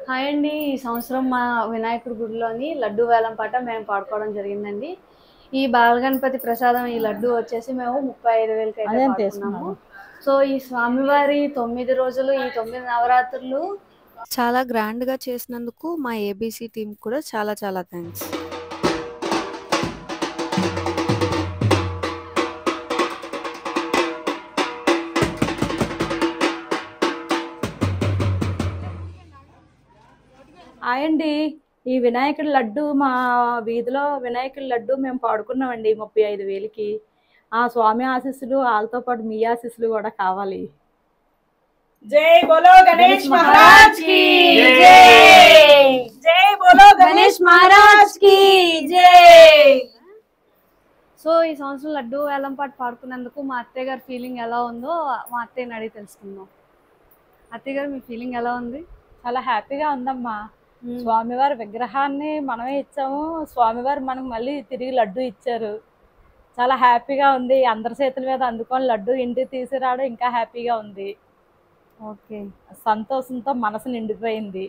Hi అండి. ఈ సంవత్సరం మా వినాయకుడి గుడిలోని లడ్డూ వేలం పాట మేము పాడుకోవడం జరిగిందండి. ఈ బాలగణపతి ప్రసాదం ఈ లడ్డు వచ్చేసి మేము 35,000కి అయితే పాడుకున్నాము. సో ఈ స్వామివారి 9 రోజులు ఈ 9 నవరాత్రులు చాలా గ్రాండ్గా చేసినందుకు మా ఏబీసీ టీం కూడా చాలా చాలా థ్యాంక్స్. అండి ఈ వినాయకుడి లడ్డు మా వీధిలో వినాయకుడి లడ్డు మేము పాడుకున్నామండి 35,000కి. ఆ స్వామి ఆశీస్సులు వాళ్ళతో పాటు మీ ఆశీస్సులు కూడా కావాలి. జై బోలో గణేష్ మహారాజ్ కి జై. జై బోలో గణేష్ మహారాజ్ కి జై. సో ఈ సంవత్సరం లడ్డు వేలం పాట పాడుకున్నందుకు మా అత్తయ్య గారి ఫీలింగ్ ఎలా ఉందో మా అత్తయ్యని అడిగి తెలుసుకుందాం. అత్తయ్య గారు మీ ఫీలింగ్ ఎలా ఉంది? చాలా హ్యాపీగా ఉందమ్మా. స్వామివారి విగ్రహాన్ని మనమే ఇచ్చాము, స్వామివారు మనకు మళ్ళీ తిరిగి లడ్డు ఇచ్చారు. చాలా హ్యాపీగా ఉంది. అందరి చేతుల మీద అందుకొని లడ్డు ఇంటికి తీసుకురావడం ఇంకా హ్యాపీగా ఉంది. ఓకే, సంతోషంతో మనసు నిండిపోయింది.